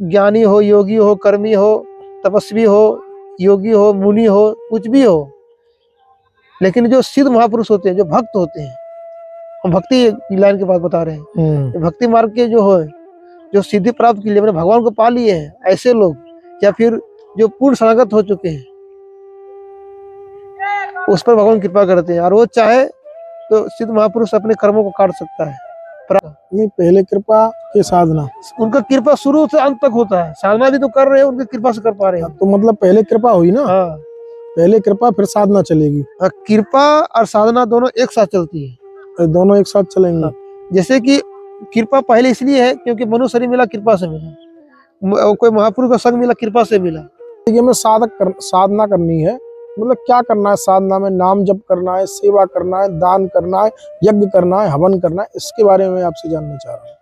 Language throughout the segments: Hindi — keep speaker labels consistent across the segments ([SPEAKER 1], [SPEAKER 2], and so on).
[SPEAKER 1] ज्ञानी हो, योगी हो, कर्मी हो, तपस्वी हो, योगी हो, मुनि हो, कुछ भी हो, लेकिन जो सिद्ध महापुरुष होते हैं, जो भक्त होते हैं, हम भक्ति की लाइन की बात बता रहे हैं, भक्ति मार्ग के जो हो, जो सिद्धि प्राप्त की लिए मैंने भगवान को पा लिए हैं, ऐसे लोग, या फिर जो पूर्ण शरणागत हो चुके हैं, उस पर भगवान कृपा करते हैं। और वो चाहे तो सिद्ध महापुरुष अपने कर्मों को काट सकता है।
[SPEAKER 2] नहीं, पहले कृपा के साधना,
[SPEAKER 1] उनका कृपा शुरू से अंत तक होता है। साधना भी तो कर रहे हैं, उनकी कृपा से कर पा रहे हैं।
[SPEAKER 2] तो मतलब पहले कृपा हुई ना।
[SPEAKER 1] हाँ,
[SPEAKER 2] पहले कृपा फिर साधना चलेगी।
[SPEAKER 1] कृपा और साधना दोनों एक साथ चलती है।
[SPEAKER 2] दोनों एक साथ चलेंगे।
[SPEAKER 1] जैसे कि कृपा पहले इसलिए है क्योंकि मनुष्य शरीर मिला कृपा से मिला, कोई महापुरुष का संग मिला कृपा से मिला।
[SPEAKER 2] ये में साधना करनी है, मतलब क्या करना है साधना में? नाम जप करना है, सेवा करना है, दान करना है, यज्ञ करना है, हवन करना है। इसके बारे में आपसे जानना चाह रहा हूँ।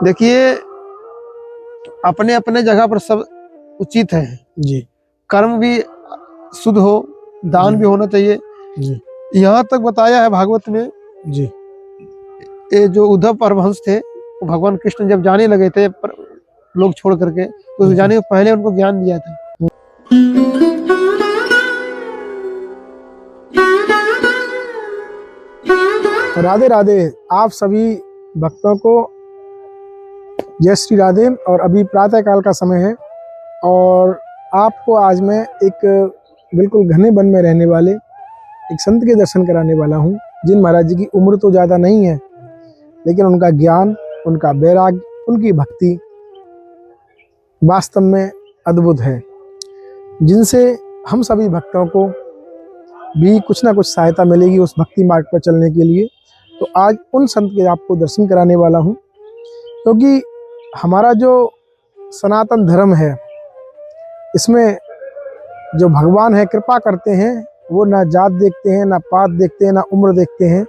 [SPEAKER 1] देखिए, अपने अपने जगह पर सब उचित है
[SPEAKER 2] जी।
[SPEAKER 1] कर्म भी शुद्ध हो, दान भी होना चाहिए
[SPEAKER 2] जी।
[SPEAKER 1] यहाँ तक बताया है भागवत में।
[SPEAKER 2] जी।
[SPEAKER 1] ये जो उद्धव परमहंस थे, वो भगवान कृष्ण जब जाने लगे थे लोग छोड़ करके, तो जाने के पहले उनको ज्ञान दिया था।
[SPEAKER 2] राधे राधे आप सभी भक्तों को, जय श्री राधे। और अभी प्रातः काल का समय है और आपको आज मैं एक बिल्कुल घने वन में रहने वाले एक संत के दर्शन कराने वाला हूं, जिन महाराज जी की उम्र तो ज़्यादा नहीं है, लेकिन उनका ज्ञान, उनका वैराग्य, उनकी भक्ति वास्तव में अद्भुत है, जिनसे हम सभी भक्तों को भी कुछ ना कुछ सहायता मिलेगी उस भक्ति मार्ग पर चलने के लिए। तो आज उन संत के आपको दर्शन कराने वाला हूं, क्योंकि हमारा जो सनातन धर्म है, इसमें जो भगवान है कृपा करते हैं, वो ना जात देखते हैं, ना पात देखते हैं, ना उम्र देखते हैं,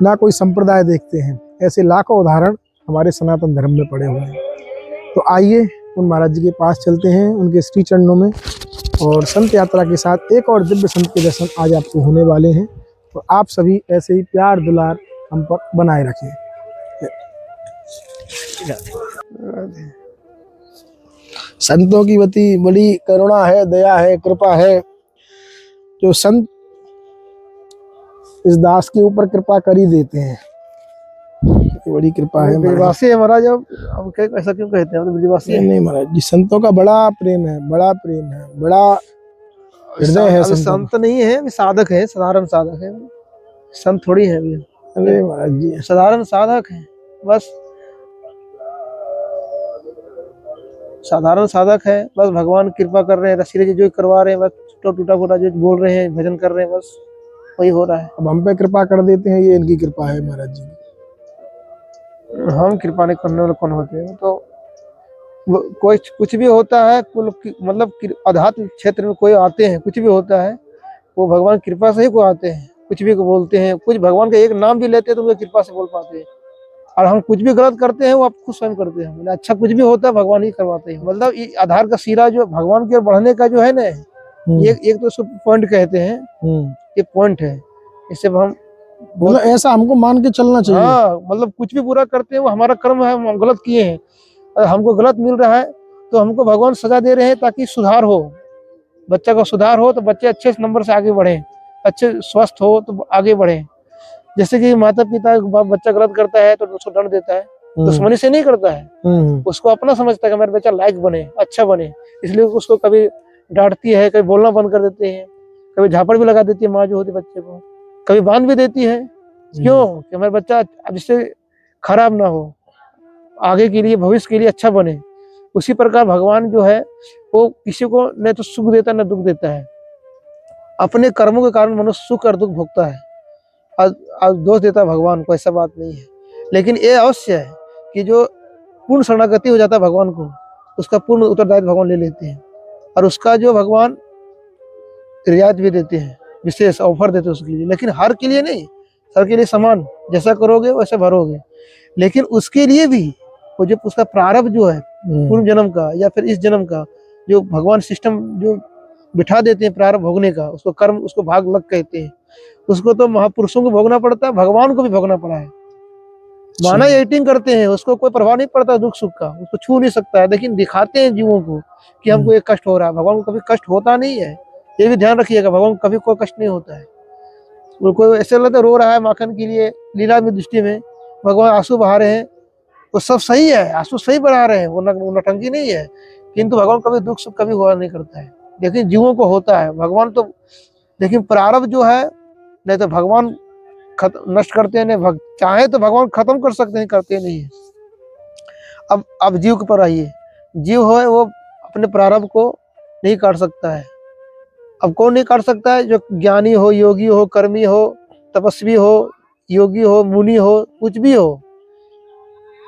[SPEAKER 2] ना कोई संप्रदाय देखते हैं। ऐसे लाखों उदाहरण हमारे सनातन धर्म में पड़े हुए हैं। तो आइए उन महाराज जी के पास चलते हैं, उनके श्री चरणों में, और संत यात्रा के साथ एक और दिव्य संत के दर्शन आज आपको होने वाले हैं। तो आप सभी ऐसे ही प्यार दुलार हम पर बनाए रखें। संतों की बड़ी करुणा है, दया है, कृपा है। जो संत इस दास के ऊपर कृपा कर ही देते हैं, बड़ी कृपा है।
[SPEAKER 1] ब्रजवासी है महाराज, अब ऐसा क्यों कहते हैं? ब्रजवासी
[SPEAKER 2] नहीं महाराज जी, संतों का बड़ा प्रेम है, बड़ा प्रेम है, बड़ा हृदय है।
[SPEAKER 1] संत नहीं है, अभी साधक है, साधारण साधक है, संत थोड़ी है अभी।
[SPEAKER 2] अरे महाराज जी,
[SPEAKER 1] साधारण साधक है, बस साधारण साधक है, बस भगवान कृपा कर रहे हैं, रसीले जो करवा रहे हैं, बस टूटा फूटा जो बोल रहे हैं, भजन कर रहे हैं, बस वही हो रहा है।
[SPEAKER 2] अब हम पे कृपा कर देते हैं, ये इनकी कृपा है महाराज जी।
[SPEAKER 1] हम कृपा नहीं करने वाले कौन होते हैं? तो कोई कुछ भी होता है, मतलब आध्यात्मिक क्षेत्र में कोई आते हैं, कुछ भी होता है वो भगवान कृपा से ही को आते हैं। कुछ भी को बोलते हैं, कुछ भगवान का एक नाम भी लेते हैं तो उनकी कृपा से बोल पाते हैं। और हम कुछ भी गलत करते हैं वो आप खुद स्वयं करते हैं। अच्छा कुछ भी होता है भगवान ही करवाते हैं। मतलब आधार का सिरा जो भगवान की ओर बढ़ने का जो है ना, एक तो पॉइंट कहते हैं, ये पॉइंट है। इससे हम
[SPEAKER 2] मतलब ऐसा हमको मान के चलना चाहिए।
[SPEAKER 1] हाँ, मतलब कुछ भी बुरा करते हैं वो हमारा कर्म है, हम गलत किए हैं, हमको गलत मिल रहा है तो हमको भगवान सजा दे रहे हैं ताकि सुधार हो, बच्चा का सुधार हो, तो बच्चे अच्छे नंबर से आगे बढ़े, अच्छे स्वस्थ हो तो आगे बढ़े। जैसे कि माता पिता बच्चा गलत करता है तो उसको दंड देता है, दुश्मनी से नहीं करता है, उसको अपना समझता है कि मेरा बच्चा लायक बने, अच्छा बने, इसलिए उसको कभी डांटती है, कभी बोलना बंद कर देते हैं, कभी झापड़ भी लगा देती है माँ जो होती बच्चे को, कभी बांध भी देती है। क्यों? कि हमारा बच्चा अब इससे खराब ना हो, आगे के लिए, भविष्य के लिए अच्छा बने। उसी प्रकार भगवान जो है वो किसी को न तो सुख देता न दुख देता है। अपने कर्मों के कारण मनुष्य सुख और दुख भोगता है, और दोष देता है भगवान को, ऐसा बात नहीं है। लेकिन ये अवश्य है कि जो पूर्ण शरणागति हो जाता है भगवान को, उसका पूर्ण उत्तरदायित्व भगवान ले लेते हैं, और उसका जो भगवान रियायत भी देते हैं, विशेष ऑफर देते हैं उसके लिए। लेकिन हर के लिए नहीं, हर के लिए समान, जैसा करोगे वैसा भरोगे। लेकिन उसके लिए भी वो जो उसका प्रारब्ध जो है पूर्व जन्म का या फिर इस जन्म का, जो भगवान सिस्टम जो बिठा देते हैं प्रारब्ध भोगने का, उसको कर्म, उसको भाग लग कहते हैं। उसको तो महापुरुषों को भोगना पड़ता है, भगवान को भी भोगना पड़ा है। माना एडिटिंग करते हैं, उसको कोई प्रभाव नहीं पड़ता दुख सुख का, उसको छू नहीं सकता है, लेकिन दिखाते हैं जीवों को कि हमको ये कष्ट हो रहा है। भगवान को कभी कष्ट होता नहीं है, ये भी ध्यान रखिएगा, भगवान को कभी कोई कष्ट नहीं होता है। उनको ऐसे लगता है रो रहा है माखन के लिए, लीला में दृष्टि में भगवान आंसू बहा रहे हैं, वो सब सही है, आंसू सही बहा रहे हैं, वो नौटंकी नहीं है, किंतु भगवान कभी दुख सुख कभी हुआ नहीं करता है, लेकिन जीवों को होता है। भगवान तो, लेकिन प्रारब्ध जो है, नहीं तो भगवान नष्ट करते हैं, नहीं भक्त चाहे तो भगवान खत्म कर सकते हैं, करते नहीं है। अब जीव के पर आइए, जीव हो वो अपने प्रारब्ध को नहीं काट सकता है। अब कौन नहीं काट सकता है? जो ज्ञानी हो, योगी हो, कर्मी हो, तपस्वी हो, योगी हो, मुनि हो, कुछ भी हो।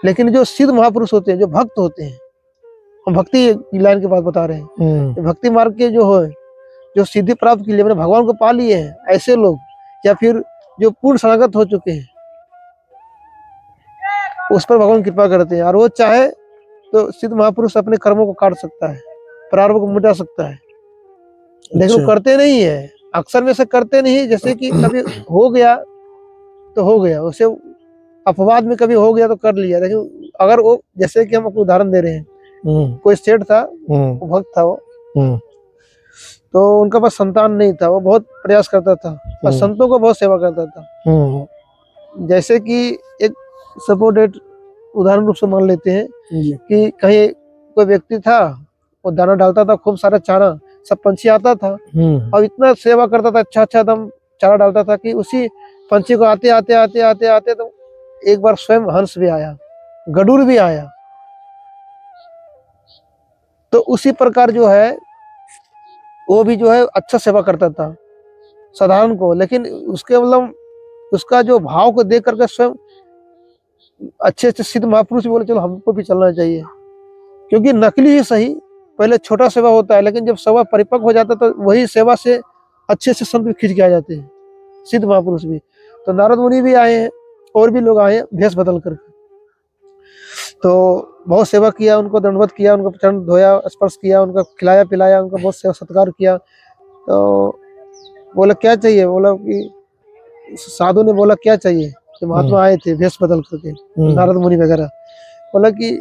[SPEAKER 1] लेकिन जो सिद्ध महापुरुष होते हैं, जो भक्त होते हैं, हम भक्ति लाइन की बात बता रहे हैं, भक्ति मार्ग के जो हो, जो सिद्धि प्राप्त के लिए मैंने भगवान को पा लिए हैं, ऐसे लोग, या फिर जो पूर्ण शरणागत हो चुके हैं, उस पर भगवान कृपा करते हैं। और वो चाहे तो सिद्ध महापुरुष अपने कर्मों को काट सकता है, प्रारब्ध को मिटा सकता है, लेकिन वो करते नहीं है, अक्सर में से करते नहीं। जैसे कि कभी हो गया तो हो गया, उसे अपवाद में कभी हो गया तो कर लिया, लेकिन अगर वो, जैसे कि हम आपको उदाहरण दे रहे हैं, कोई सेठ था, वो भक्त था, वो तो उनका पास संतान नहीं था, वो बहुत प्रयास करता था और संतों को बहुत सेवा करता था। जैसे कि एक सपोर्टेड उदाहरण रूप से मान लेते हैं कि कहीं कोई व्यक्ति था, वो दाना डालता था, खूब सारा चारा, सब पंछी आता था और इतना सेवा करता था, अच्छा अच्छा दम चारा डालता था कि उसी पंछी को आते आते आते आते आते तो एक बार स्वयं हंस भी आया, गरुड़ भी आया। तो उसी प्रकार जो है वो भी जो है अच्छा सेवा करता था साधारण को, लेकिन उसके मतलब उसका जो भाव को देख करके स्वयं अच्छे अच्छे सिद्ध महापुरुष बोले चलो हमको भी चलना चाहिए, क्योंकि नकली ही सही पहले छोटा सेवा होता है, लेकिन जब सेवा परिपक्व हो जाता है तो वही सेवा से अच्छे से संत भी खींच के आ जाते हैं, सिद्ध महापुरुष भी। तो नारद मुनि भी आए हैं, और भी लोग आए हैं भेष बदल कर, तो बहुत सेवा किया, उनको दंडवत किया, उनको चरण धोया, स्पर्श किया, उनका खिलाया पिलाया, उनका बहुत सेवा सत्कार किया। तो बोला क्या चाहिए? बोला कि साधु ने बोला क्या चाहिए? कि महात्मा आए थे भेष बदल करके, नारद मुनि वगैरह। बोला कि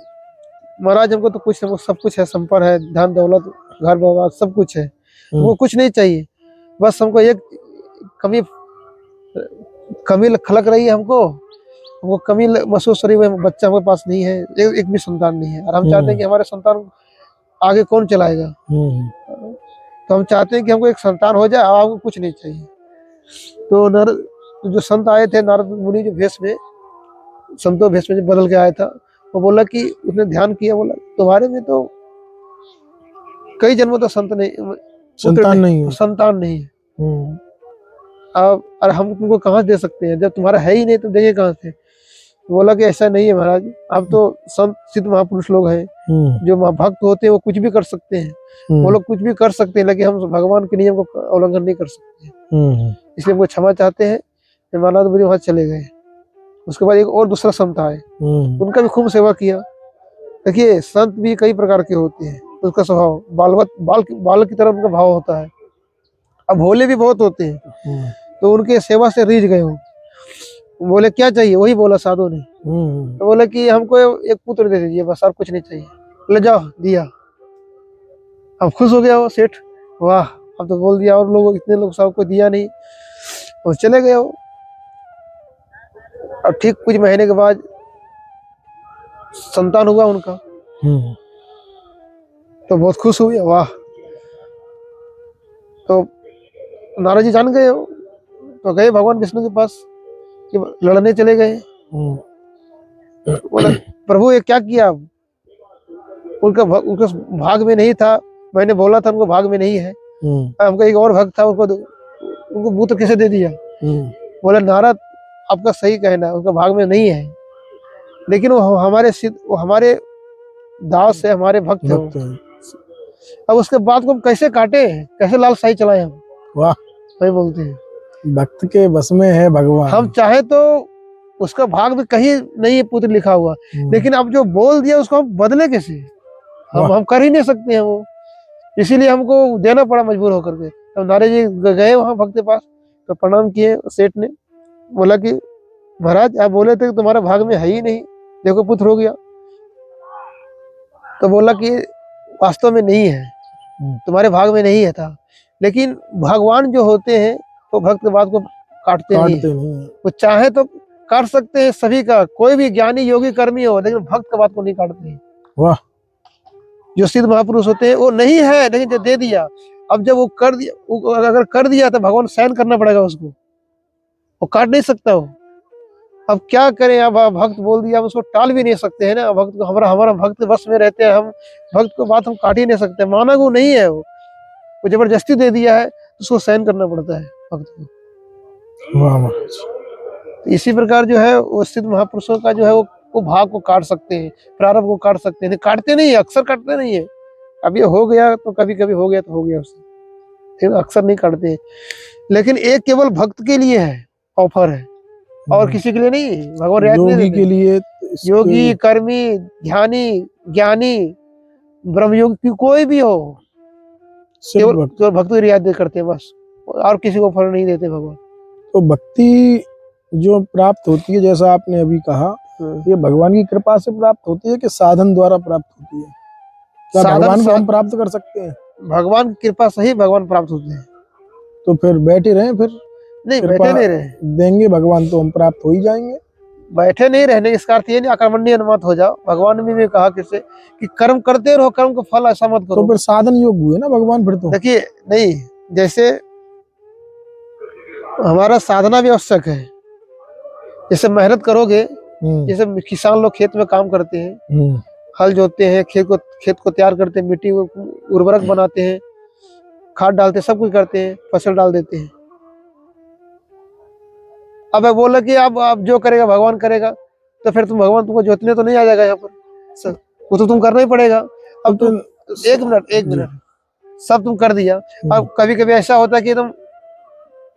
[SPEAKER 1] महाराज हमको तो कुछ सब कुछ है, संपन्न है, धन दौलत, घर बार सब कुछ है, वो कुछ नहीं चाहिए, बस हमको एक कमी खलक रही है, हमको वो कमी महसूस हो रही है, बच्चा हमारे पास नहीं है, एक भी संतान नहीं है, और हम चाहते हैं कि हमारे संतान आगे कौन चलाएगा। तो हम चाहते हैं कि हमको एक संतान हो जाए, आपको कुछ नहीं चाहिए। तो जो संत आए थे, नारद मुनि जो भेष में, संतों भेष में जो बदल के आया था, वो बोला कि उसने ध्यान किया, बोला तुम्हारे में तो कई जन्मों तो संतान नहीं है, अब और हम तुमको कहाँ दे सकते हैं, जब तुम्हारा है ही नहीं तो देंगे कहाँ से? बोला कि ऐसा नहीं है महाराज, आप तो संत सिद्ध महापुरुष लोग हैं, जो भक्त होते हैं वो कुछ भी कर सकते हैं, वो लोग कुछ भी कर सकते हैं, लेकिन हम भगवान के नियम को उल्लंघन नहीं कर सकते, इसलिए हमको क्षमा चाहते हैं। नारद मुनि वहां चले गए। उसके बाद एक और दूसरा संत आए, उनका भी खूब सेवा किया। देखिए संत भी कई प्रकार के होते हैं, उसका स्वभाव बाल की तरह उनका भाव होता है, अब भोले भी बहुत होते हैं, तो उनके सेवा से रीझ गए हो। बोले क्या चाहिए? वही बोला साधु ने, तो बोले कि हमको एक पुत्र दे दीजिए बस, और कुछ नहीं चाहिए। ले जाओ, दिया। अब खुश हो गया वो सेठ, वाह अब तो बोल दिया, और लोग इतने लोग सबको दिया नहीं, और चले गए वो। और ठीक कुछ महीने के बाद संतान हुआ उनका, तो बहुत खुश हुए, वाह। तो नारद जी जान गए हो, तो गए भगवान विष्णु के पास कि लड़ने चले गए। बोला प्रभु ये क्या किया? उनका भाग में नहीं था, मैंने बोला था उनको भाग में नहीं है, हमको एक और भक्त था, उनको पुत्र कैसे दे दिया? बोला नारद आपका सही कहना है, उनका भाग में नहीं है, लेकिन वो हमारे दास है, हमारे भक्त है। अब उसके बाद को हम कैसे काटे, कैसे लाल शाही चलाए हम? वाह, वही बोलते हैं
[SPEAKER 2] भक्त के बस में है भगवान।
[SPEAKER 1] हम चाहे तो उसका भाग भी कहीं नहीं है पुत्र लिखा हुआ, लेकिन अब जो बोल दिया उसको हम बदले कैसे? हम कर ही नहीं सकते हैं वो, इसीलिए हमको देना पड़ा मजबूर होकर के। तो नारद जी गए वहां भक्त के पास, तो प्रणाम किए। सेठ ने बोला कि महाराज आप बोले थे कि तुम्हारे भाग में है ही नहीं, देखो पुत्र हो गया। तो बोला कि वास्तव में नहीं है, तुम्हारे भाग में नहीं है था, लेकिन भगवान जो होते हैं वो भक्त के बात को काटते नहीं
[SPEAKER 2] काटते
[SPEAKER 1] हैं।
[SPEAKER 2] नहीं है।
[SPEAKER 1] वो चाहे तो काट सकते हैं सभी का, कोई भी ज्ञानी योगी कर्मी हो, लेकिन भक्त के बात को नहीं काटते हैं।
[SPEAKER 2] वाह।
[SPEAKER 1] जो सिद्ध महापुरुष होते हैं वो नहीं है, लेकिन जो दे दिया, अब जब वो कर दिया, वो अगर कर दिया तो भगवान सहन करना पड़ेगा उसको, वो काट नहीं सकता वो। अब क्या करें, अब भक्त बोल दिया, अब उसको टाल भी नहीं सकते हैं ना। भक्त को हमारा भक्त बस में रहते हैं, हम भक्त को बात हम काट ही नहीं सकते, माना वो नहीं है, वो जबरदस्ती दे दिया है तो उसको सहन करना पड़ता है भक्त को।
[SPEAKER 2] वाह महाराज।
[SPEAKER 1] तो इसी प्रकार जो है वो सिद्ध महापुरुषों का जो है वो भाग को काट सकते हैं, प्रारब्ध को काट सकते हैं, काटते नहीं है, अक्सर काटते नहीं है। अब ये हो गया तो कभी कभी हो गया तो हो गया उससे, फिर अक्सर नहीं काटते हैं। लेकिन एक केवल भक्त के लिए है, ऑफर है, और किसी के लिए नहीं है। भगवान रियायत नहीं
[SPEAKER 2] योगी
[SPEAKER 1] देते।
[SPEAKER 2] के लिए
[SPEAKER 1] योगी, कर्मी, ध्यानी, ज्ञानी, ब्रह्मयोगी, कोई भी हो,
[SPEAKER 2] सिर्फ
[SPEAKER 1] केवल
[SPEAKER 2] भक्त।
[SPEAKER 1] भक्त को रियायत करते हैं बस, और किसी को फल नहीं देते भगवान।
[SPEAKER 2] तो भक्ति जो प्राप्त होती है, जैसा आपने अभी कहा, ये भगवान की कृपा से प्राप्त होती है कि साधन द्वारा प्राप्त होती है? क्या भगवान को हम प्राप्त कर सकते हैं?
[SPEAKER 1] भगवान की कृपा से ही भगवान प्राप्त होते हैं।
[SPEAKER 2] तो फिर बैठे रहे, फिर
[SPEAKER 1] नहीं,
[SPEAKER 2] कृपा
[SPEAKER 1] बैठे नहीं रहे,
[SPEAKER 2] देंगे भगवान तो हम प्राप्त हो ही जाएंगे।
[SPEAKER 1] बैठे नहीं रहने इसका अर्थ ये नहीं अकर्मण्य अनुमत हो जाओ। भगवान ने भी कहा किससे कि कर्म करते रहो, कर्म का फल ऐसा मत
[SPEAKER 2] तो
[SPEAKER 1] करो।
[SPEAKER 2] फिर साधन योग हुए ना भगवान फिर तो।
[SPEAKER 1] देखिए नहीं, जैसे हमारा साधना भी आवश्यक है। जैसे मेहनत करोगे, जैसे किसान लोग खेत में काम करते हैं, हल जोतते हैं, खेत को तैयार करते हैं, मिट्टी को उर्वरक बनाते हैं, खाद डालते हैं, सब कुछ करते हैं, फसल डाल देते हैं। अब बोला कि अब जो करेगा भगवान करेगा, तो फिर तुम भगवान तुमको जोतने तो नहीं आ जाएगा यहाँ पर, वो तो तुम करना ही पड़ेगा। अब तुम एक मिनट सब तुम कर दिया। अब कभी कभी ऐसा होता है कि एकदम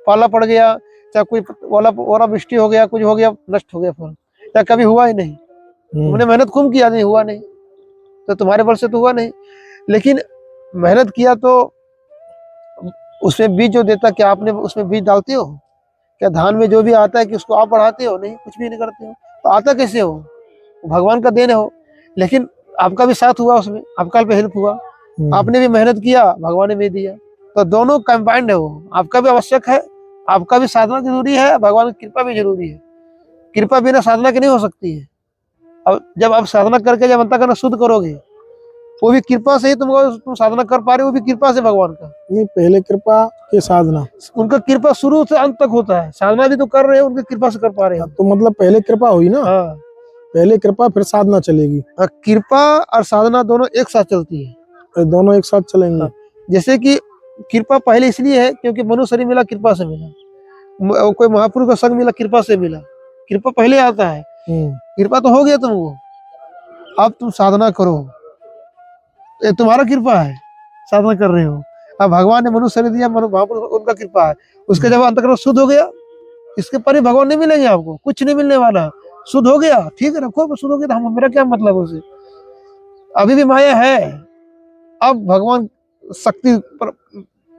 [SPEAKER 1] पाला पड़ गया, चाहे कोई ओला वृष्टि हो गया, कुछ हो गया, नष्ट हो गया फल, चाहे कभी हुआ ही नहीं। तुमने मेहनत खूब किया, नहीं हुआ नहीं, तो तुम्हारे बल से तो हुआ नहीं। लेकिन मेहनत किया तो उसमें बीज जो देता, क्या आपने उसमें बीज डालते हो? क्या धान में जो भी आता है कि उसको आप बढ़ाते हो? नहीं, कुछ भी नहीं करते हो। तो आता कैसे हो? भगवान का देन हो। लेकिन आपका भी साथ हुआ उसमें, आपका भी हेल्प हुआ, आपने भी मेहनत किया, भगवान ने भी दिया। तो दोनों कंबाइंड है, वो आपका भी आवश्यक है, आपका भी साधना जरूरी है, भगवान की कृपा भी जरूरी है। कृपा बिना साधना की नहीं हो सकती है। अब जब आप साधना करके जब अंतःकरण शुद्ध करोगे, वो भी कृपा से ही तुम साधना कर पा रहे हो, वो भी कृपा से भगवान का।
[SPEAKER 2] नहीं, पहले कृपा के साधना,
[SPEAKER 1] उनका कृपा शुरू से अंत तक होता है। साधना भी तो कर रहे हो, उनकी कृपा से कर पा रहे हो।
[SPEAKER 2] तो मतलब पहले कृपा हुई ना।
[SPEAKER 1] हाँ,
[SPEAKER 2] पहले कृपा फिर साधना चलेगी।
[SPEAKER 1] कृपा और साधना दोनों एक साथ चलती है।
[SPEAKER 2] तो दोनों एक साथ चलेंगे।
[SPEAKER 1] हाँ, जैसे कि कृपा पहले इसलिए है क्योंकि मनुष्य शरीर मिला कृपा से मिला, कोई महापुरुष का संग मिला कृपा से मिला। कृपा पहले आता है, कृपा तो हो गया तुमको, अब तुम साधना करो, ये तुम्हारा कृपा है, साधना कर रहे हो। अब भगवान ने मनुष्य शरीर दिया, महापुरुष उनका कृपा है। उसके जब अंतःकरण शुद्ध हो गया, इसके पर भगवान नहीं मिलेंगे, आपको कुछ नहीं मिलने वाला। शुद्ध हो गया, ठीक है, रखो, शुद्ध हो गया तो मेरा क्या मतलब उसे, अभी भी माया है। अब भगवान शक्ति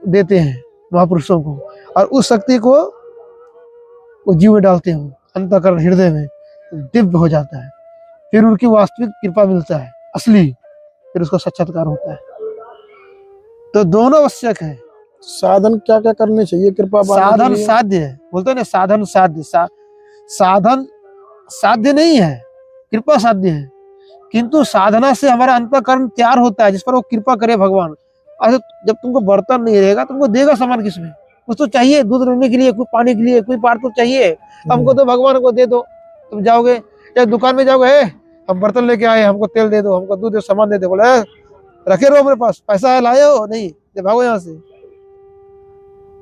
[SPEAKER 1] देते हैं महापुरुषों को, और उस शक्ति को वो जीव में डालते हो, अंतःकरण हृदय में दिव्य हो जाता है। फिर उनकी वास्तविक कृपा मिलता है, असली, फिर उसका साक्षात्कार होता है। तो दोनों आवश्यक है।
[SPEAKER 2] साधन क्या क्या करने चाहिए कृपा पाने के
[SPEAKER 1] साधन
[SPEAKER 2] लिए?
[SPEAKER 1] साध्य है, बोलते हैं ना, साधन साध्य। साधन साध्य नहीं है, कृपा साध्य है। किंतु साधना से हमारा अंतःकरण तैयार होता है, जिस पर वो कृपा करे भगवान। अच्छा, जब तुमको बर्तन नहीं रहेगा, तुमको देगा सामान किसमें? कुछ तो चाहिए, दूध लेने के लिए, कोई पानी के लिए, कोई पार तो चाहिए। हमको तो भगवान को दे दो। तुम जाओगे या दुकान में जाओगे, हम बर्तन लेके आए, हमको तेल दे दो, हमको दूध, सामान दे दो, बोले रखे रहो, मेरे पास पैसा है, लाए हो? नहीं, जब भागो यहाँ से,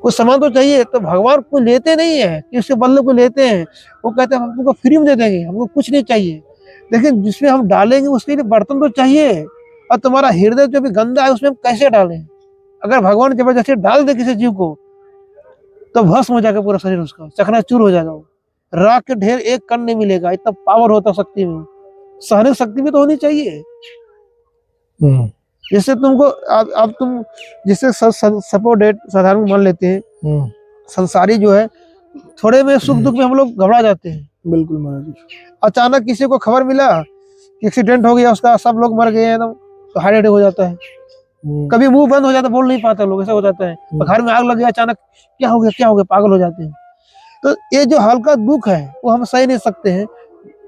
[SPEAKER 1] कुछ सामान तो चाहिए। तो भगवान को लेते नहीं है कि उसके बदले को लेते हैं, वो कहते हैं हम तुमको फ्री में दे देंगे, हमको कुछ नहीं चाहिए। लेकिन जिसमें हम डालेंगे उसके लिए बर्तन तो चाहिए। और तुम्हारा हृदय जो भी गंदा है उसमें हम कैसे डालें? अगर भगवान जबरदस्ती डाल दे किसी जीव को, तो भस्म हो जाएगा पूरा शरीर, उसका चकनाचूर हो जाएगा। राख के ढेर एक कण नहीं मिलेगा, इतना पावर होता शक्ति में। सहने शक्ति भी तो होनी चाहिए। जैसे तुमको अब तुम जिससे सपोर्ट साधारण मान लेते हैं, संसारी जो है, थोड़े में सुख दुख में हम लोग घबरा जाते हैं,
[SPEAKER 2] बिल्कुल महाराज जी।
[SPEAKER 1] अचानक किसी को खबर मिला कि एक्सीडेंट हो गया उसका, सब लोग मर गए हैं एकदम, तो हार्ट अटैक हो जाता है। कभी मुंह बंद हो जाता है, बोल नहीं पाता लोग, ऐसा हो जाता है। और घर में आग लग गया अचानक, क्या हो गया क्या हो गया, पागल हो जाते हैं। तो ये जो हल्का दुख है वो हम सह नहीं सकते हैं।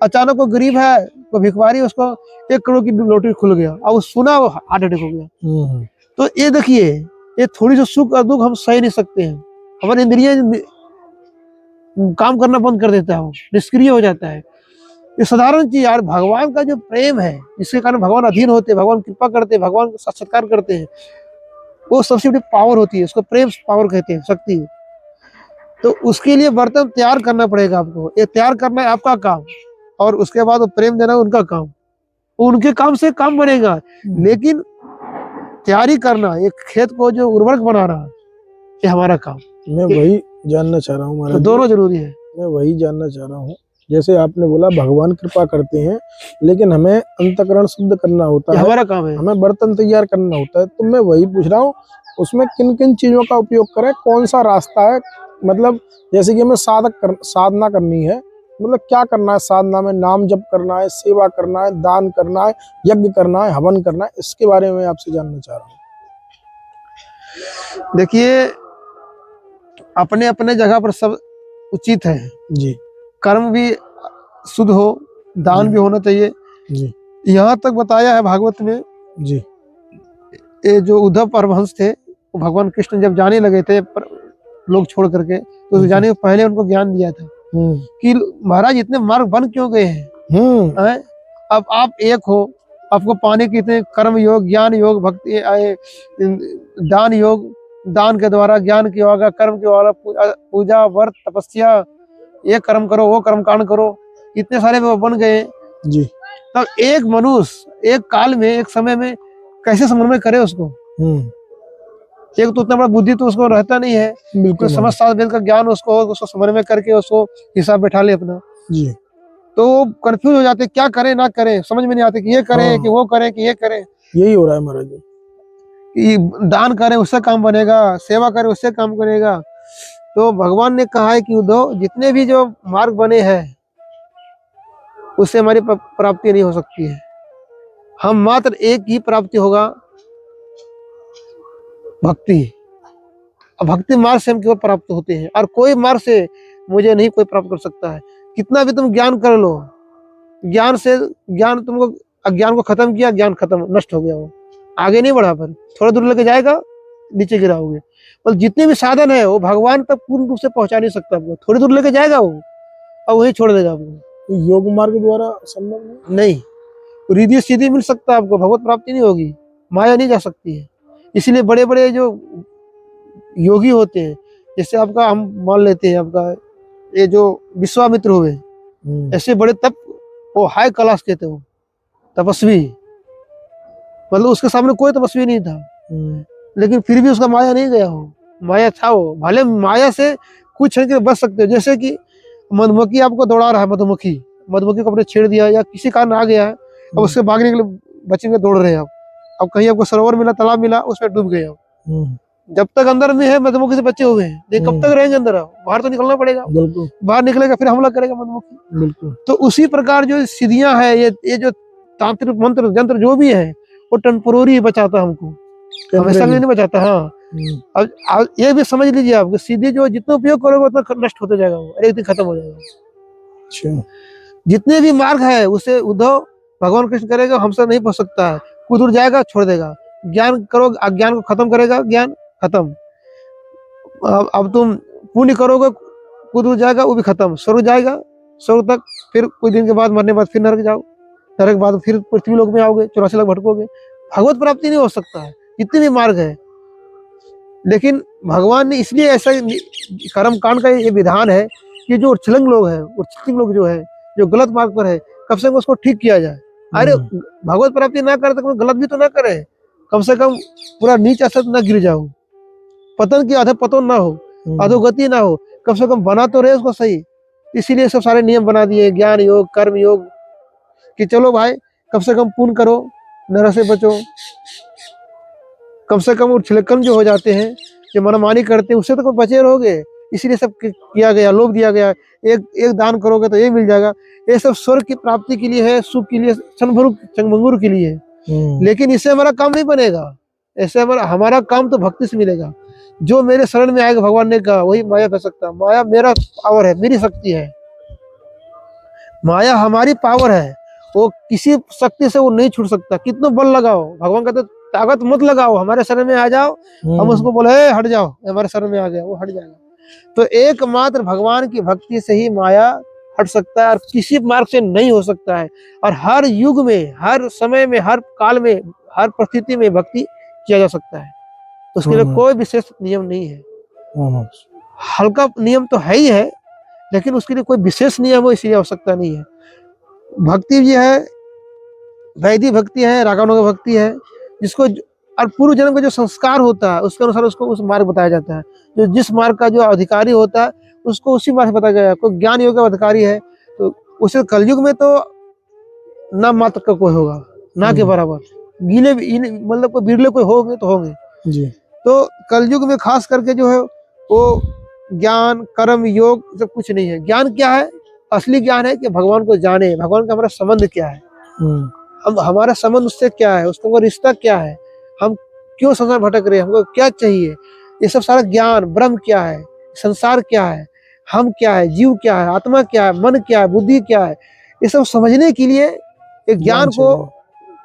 [SPEAKER 1] अचानक वो गरीब है, कोई भिखवारी, उसको 1 करोड़ की लॉटरी खुल गया और वो सुना वो हार्ट अटैक हो गया। तो ये देखिए, ये थोड़ी सी सुख और दुख हम सह नहीं सकते हैं। हमारी इंद्रियां काम करना बंद कर देता है, वो निष्क्रिय हो जाता है। ये साधारण चीज यार, भगवान का जो प्रेम है जिसके कारण भगवान अधीन होते हैं, भगवान कृपा करते हैं, भगवान साक्षात्कार करते हैं, वो सबसे बड़ी पावर होती है। उसको प्रेम पावर कहते हैं, शक्ति। तो उसके लिए बर्तन तैयार करना पड़ेगा आपको। ये तैयार करना है आपका काम, और उसके बाद वो प्रेम देना है उनका काम। उनके काम से काम बनेगा, लेकिन तैयारी करना, एक खेत को जो उर्वरक बनाना, ये हमारा काम।
[SPEAKER 2] मैं वही जानना चाह रहा हूँ महाराज
[SPEAKER 1] तो
[SPEAKER 2] जी।
[SPEAKER 1] दोनों जरूरी है।
[SPEAKER 2] मैं वही जानना चाह रहा हूँ, जैसे आपने बोला भगवान कृपा करते हैं, लेकिन हमें अंतःकरण शुद्ध करना होता
[SPEAKER 1] ये
[SPEAKER 2] है,
[SPEAKER 1] हमारा काम है।
[SPEAKER 2] हमें बर्तन तैयार करना होता है। तो मैं वही पूछ रहा हूँ, उसमें किन किन चीजों का उपयोग करें, कौन सा रास्ता है? मतलब जैसे कि हमें साधना करनी है, मतलब क्या करना है साधना में? नाम जप करना है, सेवा करना है, दान करना है, यज्ञ करना है, हवन करना है, इसके बारे में आपसे जानना चाह रहा हूँ।
[SPEAKER 1] देखिए, अपने अपने जगह पर सब उचित है।
[SPEAKER 2] जी
[SPEAKER 1] कर्म भी शुद्ध हो, दान भी होना चाहिए।
[SPEAKER 2] जी
[SPEAKER 1] यहाँ तक बताया है भागवत में।
[SPEAKER 2] जी
[SPEAKER 1] ये जो उद्धव परमहंस थे, वो भगवान कृष्ण जब जाने लगे थे लोग छोड़ करके, तो जाने से पहले उनको ज्ञान दिया था कि महाराज इतने मार्ग बन क्यों गए हैं? अब आप एक हो, आपको पाने के इतने कर्म योग, ज्ञान योग, भक्ति, दान योग, दान के द्वारा ज्ञान की होगा, कर्म के द्वारा पूजा व्रत तपस्या, ये कर्म करो, वो कर्म कांड करो, इतने सारे वो बन गए
[SPEAKER 2] जी।
[SPEAKER 1] तब एक मनुष्य एक काल में, एक समय में कैसे समन्वय करे उसको? एक तो उतना बड़ा बुद्धि तो उसको रहता नहीं है,
[SPEAKER 2] बिल्कुल
[SPEAKER 1] समझ सात वेद का ज्ञान उसको समन्वय करके उसको हिसाब बैठा ले अपना।
[SPEAKER 2] जी।
[SPEAKER 1] तो वो कंफ्यूज हो जाते, क्या करें ना करें, समझ में नहीं आते कि ये करें कि वो करें कि ये करें।
[SPEAKER 2] यही हो रहा है महाराज जी,
[SPEAKER 1] कि दान करें उससे काम बनेगा, सेवा करें उससे काम बनेगा। तो भगवान ने कहा है कि उद्धव, जितने भी जो मार्ग बने हैं उससे हमारी प्राप्ति नहीं हो सकती है। हम मात्र एक ही प्राप्ति होगा, भक्ति। अब भक्ति मार्ग से हम केवल प्राप्त होते हैं, और कोई मार्ग से मुझे नहीं कोई प्राप्त कर सकता है। कितना भी तुम ज्ञान कर लो, ज्ञान से ज्ञान तुमको, अज्ञान को खत्म किया, ज्ञान खत्म, नष्ट हो गया, वो आगे नहीं बढ़ा, पर थोड़ा दूर लेके जाएगा, नीचे गिराओगे। पर जितने भी साधन है वो भगवान तक पूर्ण रूप से पहुंचा नहीं सकता आपको, थोड़ी दूर लेके जाएगा वो, और वही छोड़ देगा आपको।
[SPEAKER 2] योग मार्ग द्वारा संभव
[SPEAKER 1] नहीं, रिद्धि सीधी मिल सकता है आपको, भगवत प्राप्ति नहीं होगी, माया नहीं जा सकती है। इसलिए बड़े बड़े जो योगी होते हैं, जैसे आपका हम मान लेते हैं, आपका ये जो विश्वामित्र हुए, ऐसे बड़े तप, वो हाई क्लास के थे, वो तपस्वी, मतलब उसके सामने कोई तपस्वी नहीं था, लेकिन फिर भी उसका माया नहीं गया हो, माया था वो। भले माया से कुछ क्षण के लिए बच सकते हो, जैसे कि मधुमक्खी आपको दौड़ा रहा है, मधुमक्खी को अपने छेड़ दिया या किसी कारण आ गया है, अब उससे भागने के लिए बचने दौड़ रहे हैं आप। अब कहीं आपको सरोवर मिला, तालाब मिला, उसमें डूब गए आप। जब तक अंदर में है मधुमक्खी से बचे हुए हैं, लेकिन कब तक रहेंगे अंदर? बाहर तो निकलना पड़ेगा, बाहर निकलेगा फिर हमला करेगा मधुमक्खी। तो उसी प्रकार जो सिद्धियां है, ये जो तांत्रिक मंत्र यंत्र जो भी है, वो टेम्पोररी बचाता हमको, हमेशा नहीं बचाता। हाँ, अब ये भी समझ लीजिए आप, सीधे जो जितना उपयोग करोगे उतना नष्ट होते जाएगा, वो एक दिन खत्म हो जाएगा।
[SPEAKER 2] अच्छा,
[SPEAKER 1] जितने भी मार्ग है उसे उद्धव भगवान कृष्ण करेगा, हमसे नहीं पहुंच सकता है, कुछ दूर जाएगा छोड़ देगा। ज्ञान करो, अज्ञान को खत्म करेगा, ज्ञान खत्म। अब तुम पुण्य करोगे, कुछ दूर जाएगा, वो भी खत्म, स्वर्ग जाएगा, स्वर्ग तक, फिर कुछ दिन के बाद मरने के बाद फिर नरक जाओ, नरक के बाद फिर पृथ्वी लोक में आओगे, 84 लाख भटकोगे। भगवत प्राप्ति नहीं हो सकता है, जितने भी मार्ग है। लेकिन भगवान ने इसलिए ऐसा कर्म कांड का ये विधान है कि जो उच्छृंग लोग हैं, उच्छृंग लोग जो है, जो गलत मार्ग पर है, कम से कम उसको ठीक किया जाए। अरे भगवत प्राप्ति ना करे तो गलत भी तो ना करे, कम से कम पूरा नीच असत ना गिर जाओ, पतन की आधा पतन ना हो, अधोगति ना हो, कम से कम बना तो रहे उसको सही। इसीलिए सब सारे नियम बना दिए, ज्ञान योग, कर्म योग, कि चलो भाई कम से कम पुण्य करो, नरक से बचो, कम से कम उच्छृंखल जो हो जाते हैं, जो मनमानी करते हैं, उससे तो बचे रहोगे। इसीलिए सब किया गया, लोभ दिया गया, एक एक दान करोगे तो ये मिल जाएगा। ये सब स्वर्ग की प्राप्ति के लिए है, सुख के लिए, चंगभंगुर के लिए है। लेकिन इससे हमारा काम नहीं बनेगा। ऐसे हमारा काम तो भक्ति से मिलेगा। जो मेरे शरण में आएगा, भगवान ने कहा, वही माया कर सकता। माया मेरा पावर है, मेरी शक्ति है। माया हमारी पावर है, वो किसी शक्ति से वो नहीं छूट सकता। कितना बल लगाओ, भगवान कहते ताकत मत लगाओ, हमारे शरण में आ जाओ। हम उसको बोले हट जाओ, हमारे शरण में आ गया, वो हट जाएगा। तो एकमात्र भगवान की भक्ति से ही माया हट सकता है, और किसी मार्ग से नहीं हो सकता है। और हर युग में, हर समय में, हर काल में, हर परिस्थिति में भक्ति किया जा सकता है। उसके लिए कोई विशेष नियम नहीं है। हल्का नियम तो है ही है, लेकिन उसके लिए कोई विशेष नियम हो इसलिए आवश्यकता नहीं है। भक्ति ये है, वैदिक भक्ति है, रागानुग भक्ति है, जिसको और पूर्व जन्म का जो संस्कार होता है उसके अनुसार उसको उस मार्ग बताया जाता है। जो जिस मार्ग का जो अधिकारी होता है उसको उसी मार्ग से बताया जाएगा। कोई ज्ञान योग का अधिकारी है तो उसे कलयुग में तो ना मात्र का कोई होगा, ना के बराबर। गीले मतलब कोई बिरले कोई होंगे तो होंगे
[SPEAKER 2] जी।
[SPEAKER 1] तो कलयुग में खास करके जो है वो ज्ञान, कर्म, योग सब कुछ नहीं है। ज्ञान क्या है? असली ज्ञान है कि भगवान को जाने, भगवान का हमारा संबंध क्या है, हम हमारा संबंध उससे क्या है, उसका रिश्ता क्या है, हम क्यों संसार भटक रहे हैं, हमको क्या चाहिए, ये सब सारा ज्ञान। ब्रह्म क्या है, संसार क्या है, हम क्या है, जीव क्या है, आत्मा क्या है, मन क्या है, बुद्धि क्या है, ये सब समझने के लिए एक ज्ञान को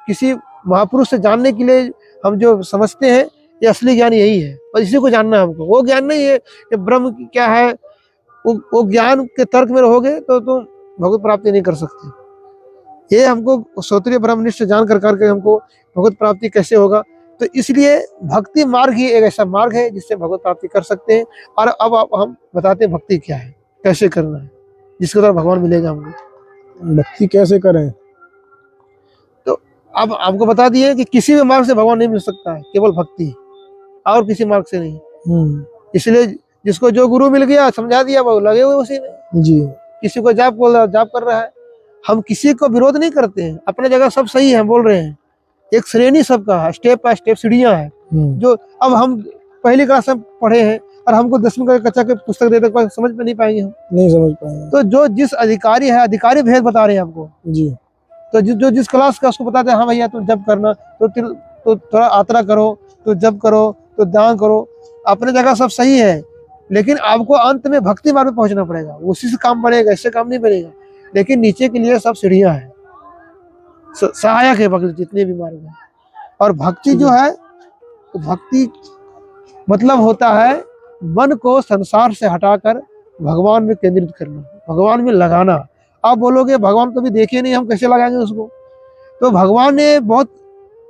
[SPEAKER 1] किसी महापुरुष से जानने के लिए हम जो समझते हैं, ये असली ज्ञान यही है। और इसी को जानना है हमको। वो ज्ञान नहीं है कि ब्रह्म क्या है, वो ज्ञान के तर्क में रहोगे तो तुम भगवत प्राप्ति नहीं कर सकते। ये हमको श्रोत्रिय ब्रह्मनिष्ठ जान कर करके हमको भगवत प्राप्ति कैसे होगा। तो इसलिए भक्ति मार्ग ही एक ऐसा मार्ग है जिससे भगवत प्राप्ति कर सकते हैं। और अब हम बताते हैं भक्ति क्या है, कैसे करना है, जिसके द्वारा भगवान मिलेगा हमको।
[SPEAKER 2] भक्ति कैसे करें?
[SPEAKER 1] तो अब आपको बता दिए कि किसी भी मार्ग से भगवान नहीं मिल सकता है, केवल भक्ति, और किसी मार्ग से नहीं। इसलिए जिसको जो गुरु मिल गया समझा दिया, वो लगे हुए उसी में जी। किसी को जाप बोल रहा, जाप कर रहा है। हम किसी को विरोध नहीं करते हैं, अपने जगह सब सही है, बोल रहे हैं। एक श्रेणी सबका है, स्टेप बाय स्टेप सीढ़ियां हैं। जो अब हम पहली क्लास में पढ़े हैं और हमको 10वीं का कक्षा के पुस्तक दे तक समझ में नहीं पाएंगे, हम नहीं समझ पाएंगे। तो जो जिस अधिकारी है, अधिकारी भेद बता रहे हैं आपको जी। तो जो जिस क्लास का उसको बताते हैं, हाँ भैया तुम जप करना, तो थोड़ा यात्रा करो, तो जप करो, तो दान करो। अपने जगह सब सही है, लेकिन आपको अंत में भक्ति मार्ग में पहुंचना पड़ेगा। उसी से काम बढ़ेगा, इससे काम नहीं बढ़ेगा। लेकिन नीचे के लिए सब सीढ़ियां हैं, सहायक है भक्ति, जितने भी मार्ग हैं। और भक्ति जो है, तो भक्ति मतलब होता है मन को संसार से हटाकर भगवान में केंद्रित करना, भगवान में लगाना। आप बोलोगे भगवान कभी देखे नहीं, हम कैसे लगाएंगे उसको? तो भगवान ने बहुत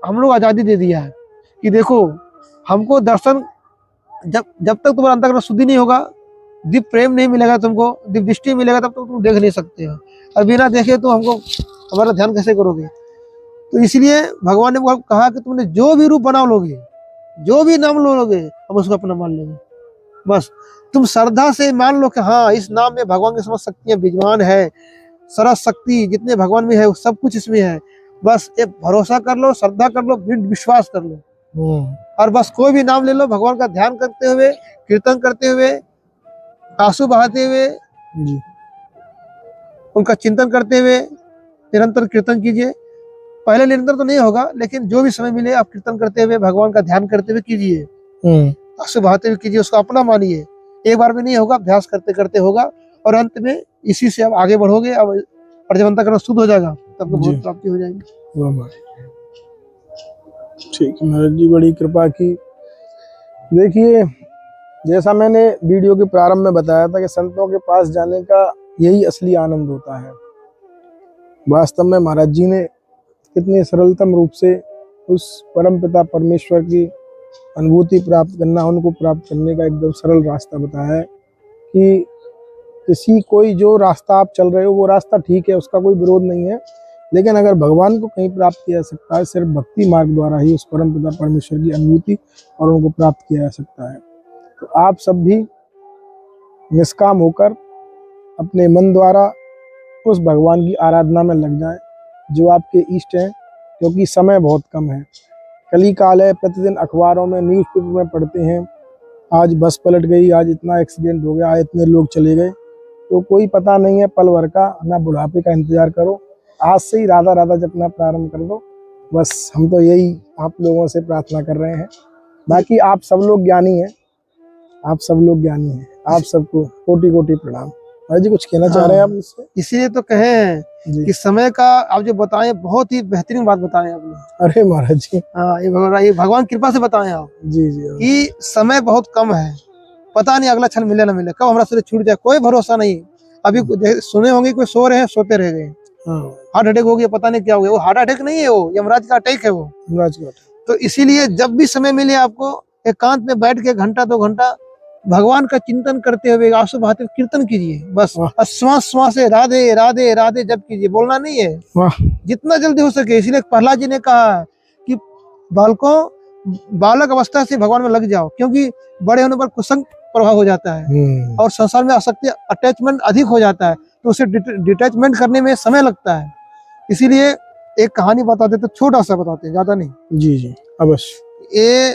[SPEAKER 1] हम लोग आज़ादी दे दिया है कि देखो, हमको दर्शन जब तक तुम्हारा अंतःकरण शुद्धि नहीं होगा, दिव्य प्रेम नहीं मिलेगा तुमको, दिव्य दृष्टि मिलेगा, तब तक तुम देख नहीं सकते हो। और बिना देखे तो हमको हमारा ध्यान कैसे करोगे? तो इसलिए भगवान ने कहा कि तुमने जो भी रूप बना लोगे, जो भी नाम लोगे, हम उसको अपना मान लेंगे। बस तुम श्रद्धा से मान लो कि हाँ, इस नाम में भगवान की समस्त शक्तियां विद्यमान है, सरस शक्ति जितने भगवान में है सब कुछ इसमें है। बस एक भरोसा कर लो, श्रद्धा कर लो, विश्वास कर लो, और बस कोई भी नाम ले लो। भगवान का ध्यान करते हुए, कीर्तन करते हुए, आंसू बहाते हुए जी, उनका चिंतन करते हुए निरंतर कीर्तन कीजिए। पहले निरंतर तो नहीं होगा, लेकिन जो भी समय मिले आप कीर्तन करते हुए, भगवान का ध्यान करते हुए कीजिए, आंसू बहाते हुए कीजिए, उसको अपना मानिए। एक बार में नहीं होगा, अभ्यास करते करते होगा, और अंत में इसी से आप आगे बढ़ोगे। अब और जब अंतःकरण शुद्ध हो जाएगा तब तो बहुत प्राप्ति हो जाएगी।
[SPEAKER 2] ठीक है महाराज जी, बड़ी कृपा की। देखिए, जैसा मैंने वीडियो के प्रारंभ में बताया था कि संतों के पास जाने का यही असली आनंद होता है। वास्तव में महाराज जी ने कितने सरलतम रूप से उस परमपिता परमेश्वर की अनुभूति प्राप्त करना, उनको प्राप्त करने का एकदम सरल रास्ता बताया है कि कोई जो रास्ता आप चल रहे हो वो रास्ता ठीक है, उसका कोई विरोध नहीं है। लेकिन अगर भगवान को कहीं प्राप्त किया जा सकता है, सिर्फ भक्ति मार्ग द्वारा ही उस परमपिता परमेश्वर की अनुभूति और उनको प्राप्त किया जा सकता है। तो आप सब भी निष्काम होकर अपने मन द्वारा उस भगवान की आराधना में लग जाएं जो आपके इष्ट हैं, क्योंकि समय बहुत कम है। कली काल है, प्रतिदिन अखबारों में, न्यूज़पेपर में पढ़ते हैं आज बस पलट गई, आज इतना एक्सीडेंट हो गया, आज इतने लोग चले गए, तो कोई पता नहीं है पल भर का, ना बुढ़ापे का इंतजार करो, आज से ही राधा राधा जपना प्रारंभ कर दो। बस हम तो यही आप लोगों से प्रार्थना कर रहे हैं। बाकी आप सब लोग ज्ञानी हैं, आप सब लोग ज्ञानी हैं, आप सबको कोटि कोटि प्रणाम। भाई जी कुछ कहना चाह रहे हैं आप इससे?
[SPEAKER 1] इसीलिए तो कहे हैं
[SPEAKER 2] जी।
[SPEAKER 1] कि समय का आप जो बताए बहुत ही बेहतरीन बात बताए आपने।
[SPEAKER 2] अरे महाराज जी।
[SPEAKER 1] हाँ, ये भगवान कृपा से बताए आप
[SPEAKER 2] जी जी
[SPEAKER 1] कि समय बहुत कम है, पता नहीं अगला क्षण मिले ना मिले, कब हमारा शरीर छूट जाए, कोई भरोसा नहीं। अभी सुने होंगे कोई सो रहे हैं, सोते रह गए, हार्ट अटैक हो गया, पता नहीं क्या हो गया। वो हार्ट अटैक नहीं है, वो यमराज का अटैक है वो। तो इसीलिए जब भी समय मिले आपको एकांत में बैठ के घंटा 2 घंटा भगवान का चिंतन करते हुए आंसू बहाते हुए कीर्तन कीजिए। बस श्वास श्वास से राधे राधे राधे जप कीजिए, बोलना नहीं है, जितना जल्दी हो सके। इसलिए प्रहलाद जी ने कहा कि बालक अवस्था से भगवान में लग जाओ, क्योंकि बड़े होने पर कुसंग प्रभाव हो जाता है और संसार में आसक्ति अटैचमेंट अधिक हो जाता है, तो उसे डिटैचमेंट करने में समय लगता है। इसीलिए एक कहानी बताते, तो छोटा सा बताते, ज्यादा नहीं।
[SPEAKER 2] जी जी अवश्य।
[SPEAKER 1] ये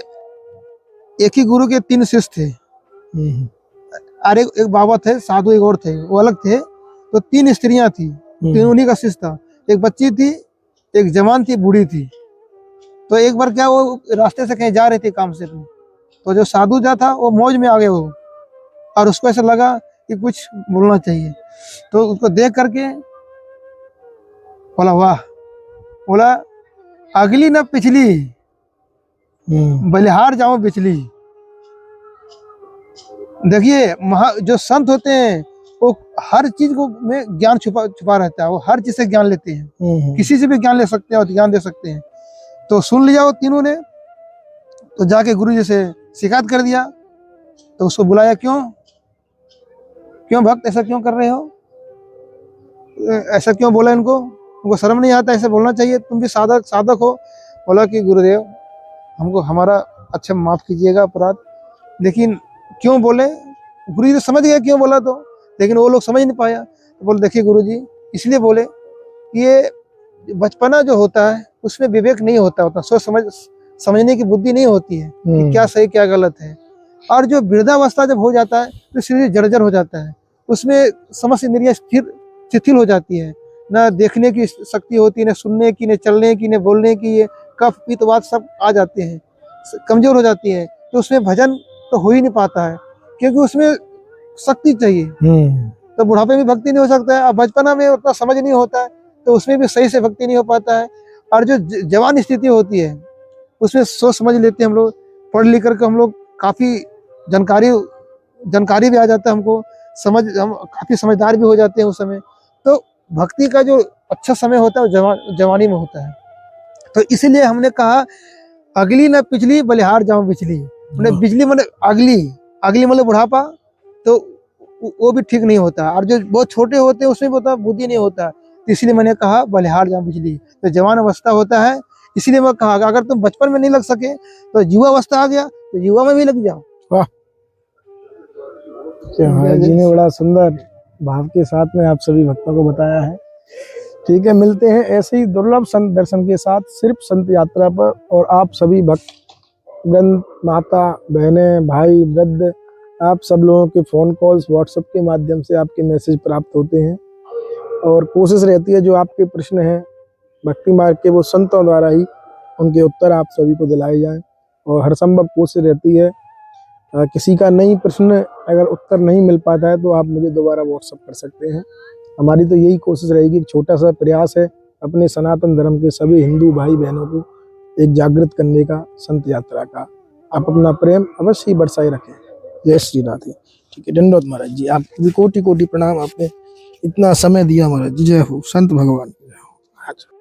[SPEAKER 1] एक ही गुरु के 3 शिष्य थे, और एक बाबा थे, साधु एक और थे, वो अलग थे। तो 3 स्त्रियां थी, 3 उन्हीं का शिष्य था। एक बच्ची थी, एक जवान थी, बूढ़ी थी। तो एक बार क्या, वो रास्ते से कहीं जा रहे थे काम से, तो जो साधु जा था वो मौज में आ गए वो, और उसको ऐसा लगा कि कुछ बोलना चाहिए, तो उसको देख करके बोला वाह, बोला अगली न पिछली, बलिहार जाऊं बिचली। देखिए जो संत होते हैं वो हर चीज को में ज्ञान छुपा रहता है, वो हर चीज से ज्ञान लेते हैं, किसी से भी ज्ञान ले सकते हैं और ज्ञान दे सकते हैं। तो सुन लिया वो तीनों ने, तो जाके गुरु जी से शिकायत कर दिया। तो उसको बुलाया, क्यों भक्त ऐसा क्यों कर रहे हो, ऐसा क्यों बोला उनको शर्म नहीं आता, ऐसे बोलना चाहिए, तुम भी साधक हो। बोला कि गुरुदेव हमको हमारा अच्छा माफ कीजिएगा अपराध, लेकिन क्यों बोले। गुरु जी तो समझ गए क्यों बोला, तो लेकिन वो लोग समझ नहीं पाया। तो बोले देखिए गुरु जी, इसलिए बोले कि ये बचपना जो होता है उसमें विवेक नहीं होता, सोच समझने की बुद्धि नहीं होती है कि क्या सही क्या गलत है। और जो वृद्धावस्था जब हो जाता है तो शरीर जर्जर हो जाता है, उसमें समस्त इंद्रियां शिथिल हो जाती है, न देखने की शक्ति होती है, न सुनने की, न चलने की, न बोलने की, ये कफ पित्त वात सब आ जाते हैं, कमजोर हो जाती है। तो उसमें भजन तो हो ही नहीं पाता है, क्योंकि उसमें शक्ति चाहिए। तो बुढ़ापे में भक्ति नहीं हो सकता है, और बचपना में उतना समझ नहीं होता है, तो उसमें भी सही से भक्ति नहीं हो पाता है। और जो जवान स्थिति होती है उसमें सोच समझ लेते हैं हम लोग, पढ़ लिख करके हम लोग काफी जानकारी भी आ जाता है हमको, हम काफी समझदार भी हो जाते हैं उस समय। तो भक्ति का जो अच्छा समय होता है वो जवानी में होता है। तो इसीलिए हमने कहा अगली न पिछली, बलिहार जाऊं बिचली। बिजली मतलब अगली मतलब बुढ़ापा, तो वो भी ठीक नहीं होता। और जो बहुत छोटे होते हैं उसमें भी बुद्धि नहीं होता, तो इसलिए मैंने कहा बलिहार जाऊं बिजली। तो जवान अवस्था होता है, इसलिए मैं कहा अगर तुम बचपन में नहीं लग सके तो युवा अवस्था आ गया तो युवा में भी लग जाओ। वाह,
[SPEAKER 2] महाराज जी ने बड़ा सुंदर भाव के साथ में आप सभी भक्तों को बताया है। ठीक है, मिलते हैं ऐसे ही दुर्लभ संत दर्शन के साथ सिर्फ संत यात्रा पर। और आप सभी भक्त वृंद, माता बहनें, भाई वृद्ध, आप सब लोगों के फ़ोन कॉल्स व्हाट्सएप के माध्यम से आपके मैसेज प्राप्त होते हैं, और कोशिश रहती है जो आपके प्रश्न हैं भक्ति मार्ग के, वो संतों द्वारा ही उनके उत्तर आप सभी को दिलाए जाएं। और हर संभव कोशिश रहती है किसी का नहीं प्रश्न अगर उत्तर नहीं मिल पाता है तो आप मुझे दोबारा व्हाट्सएप कर सकते हैं। हमारी तो यही कोशिश रहेगी, एक छोटा सा प्रयास है अपने सनातन धर्म के सभी हिंदू भाई बहनों को एक जागृत करने का, संत यात्रा का। आप अपना प्रेम अवश्य ही बरसाए रखें। जय श्री राधे। ठीक है, दंडोत महाराज जी, आपको भी कोटि कोटि प्रणाम, आपने इतना समय दिया महाराज जी। जय हो संत भगवान। जय हो।